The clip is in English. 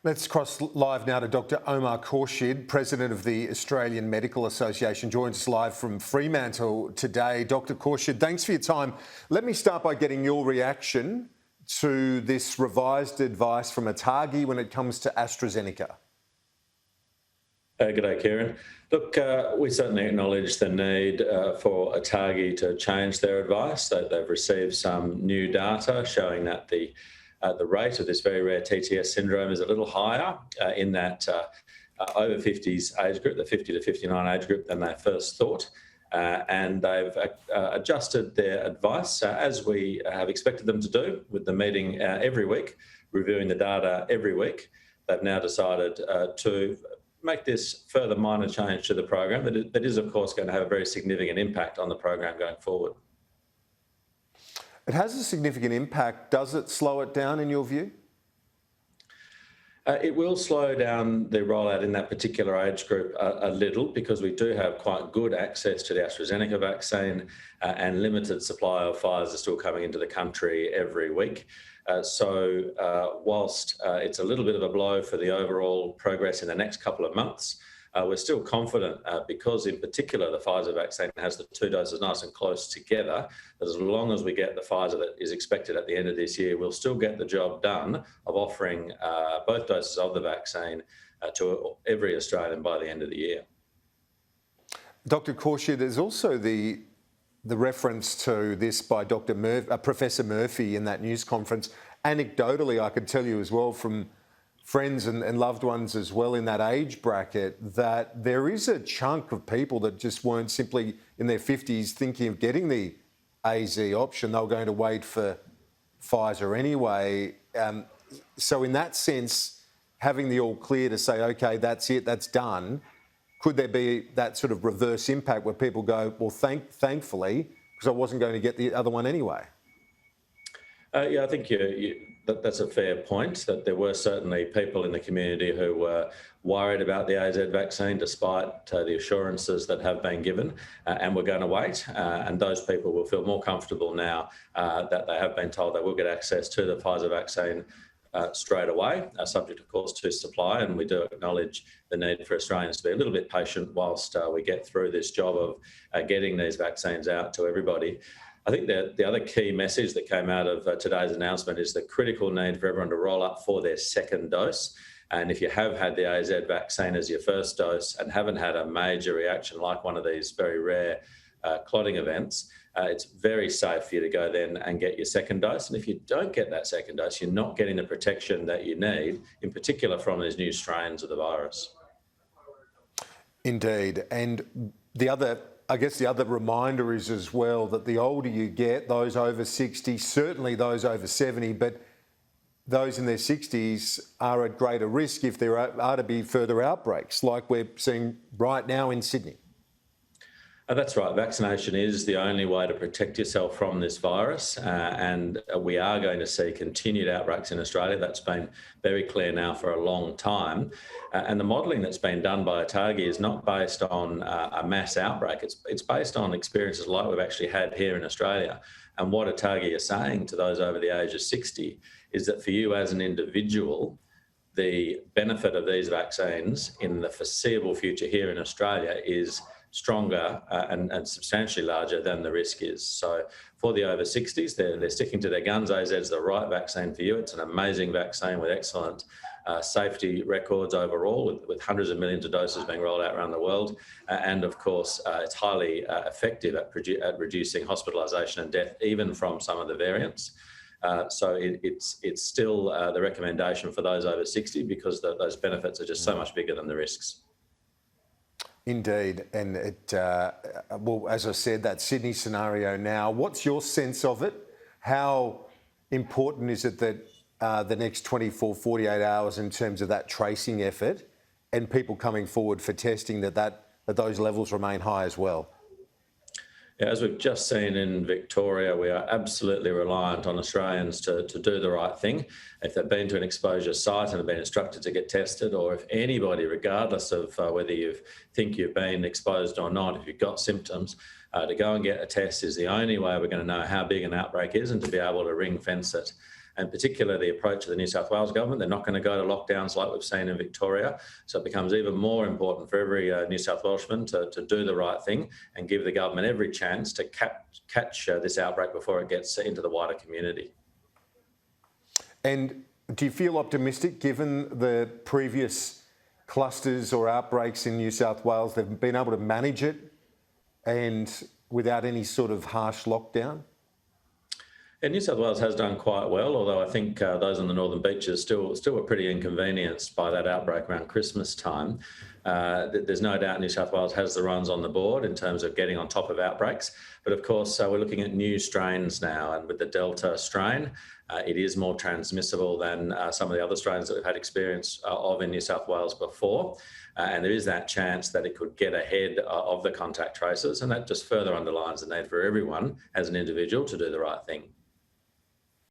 Let's cross live now to Dr. Omar Khorshid, President of the Australian Medical Association, joins us live from Fremantle today. Dr. Khorshid, thanks for your time. Let me start by getting your reaction to this revised advice from ATAGI when it comes to AstraZeneca. Good day, Kieran. Look, we certainly acknowledge the need for ATAGI to change their advice. They've received some new data showing that the rate of this very rare TTS syndrome is a little higher in that over 50s age group, the 50 to 59 age group, than they first thought. And they've adjusted their advice as we have expected them to do, with the meeting every week, reviewing the data every week. They've now decided to make this further minor change to the program that is, of course, going to have a very significant impact on the program going forward. It has a significant impact. Does it slow it down in your view? It will slow down the rollout in that particular age group a little, because we do have quite good access to the AstraZeneca vaccine and limited supply of Pfizer still coming into the country every week. So whilst it's a little bit of a blow for the overall progress in the next couple of months, we're still confident because in particular the Pfizer vaccine has the two doses nice and close together, that as long as we get the Pfizer that is expected at the end of this year, we'll still get the job done of offering both doses of the vaccine to every Australian by the end of the year. Dr. Khorshid, there's also the reference to this by Professor Murphy in that news conference. Anecdotally, I could tell you as well from friends and loved ones as well in that age bracket, that there is a chunk of people that just weren't simply in their 50s thinking of getting the AZ option. They were going to wait for Pfizer anyway. So in that sense, having the all clear to say, OK, that's it, that's done, could there be that sort of reverse impact where people go, well, thankfully, because I wasn't going to get the other one anyway? Yeah, I think that's a fair point, that there were certainly people in the community who were worried about the AZ vaccine despite the assurances that have been given, and we're going to wait. And those people will feel more comfortable now that they have been told they will get access to the Pfizer vaccine straight away, subject, of course, to supply. And we do acknowledge the need for Australians to be a little bit patient whilst we get through this job of getting these vaccines out to everybody. I think that the other key message that came out of today's announcement is the critical need for everyone to roll up for their second dose. And if you have had the AZ vaccine as your first dose and haven't had a major reaction like one of these very rare clotting events, it's very safe for you to go then and get your second dose. And if you don't get that second dose, you're not getting the protection that you need, in particular from these new strains of the virus. Indeed. And I guess the other reminder is as well that the older you get, those over 60, certainly those over 70, but those in their 60s are at greater risk if there are to be further outbreaks like we're seeing right now in Sydney. That's right. Vaccination is the only way to protect yourself from this virus, and we are going to see continued outbreaks in Australia. That's been very clear now for a long time. And the modelling that's been done by ATAGI is not based on a mass outbreak. It's based on experiences like we've actually had here in Australia. And what ATAGI are saying to those over the age of 60 is that for you as an individual, the benefit of these vaccines in the foreseeable future here in Australia is stronger and substantially larger than the risk is. So for the over 60s, they're sticking to their guns. AZ is the right vaccine for you. It's an amazing vaccine with excellent safety records overall, with hundreds of millions of doses being rolled out around the world. And of course, it's highly effective at reducing hospitalisation and death, even from some of the variants. So it's still the recommendation for those over 60 because those benefits are just so much bigger than the risks. Indeed. And well, as I said, that Sydney scenario now, what's your sense of it? How important is it that the next 24, 48 hours in terms of that tracing effort and people coming forward for testing, that those levels remain high as well? Yeah, as we've just seen in Victoria, we are absolutely reliant on Australians to do the right thing. If they've been to an exposure site and have been instructed to get tested, or if anybody, regardless of whether you think you've been exposed or not, if you've got symptoms, to go and get a test is the only way we're going to know how big an outbreak is and to be able to ring fence it. and particularly the approach of the New South Wales government. They're not going to go to lockdowns like we've seen in Victoria. So it becomes even more important for every New South Welshman to do the right thing and give the government every chance to catch this outbreak before it gets into the wider community. And do you feel optimistic given the previous clusters or outbreaks in New South Wales? They've been able to manage it and without any sort of harsh lockdown? And New South Wales has done quite well, although I think those on the northern beaches still were pretty inconvenienced by that outbreak around Christmas time. There's no doubt New South Wales has the runs on the board in terms of getting on top of outbreaks. But of course, we're looking at new strains now, and with the Delta strain, it is more transmissible than some of the other strains that we've had experience of in New South Wales before. And there is that chance that it could get ahead of the contact tracers, and that just further underlines the need for everyone as an individual to do the right thing.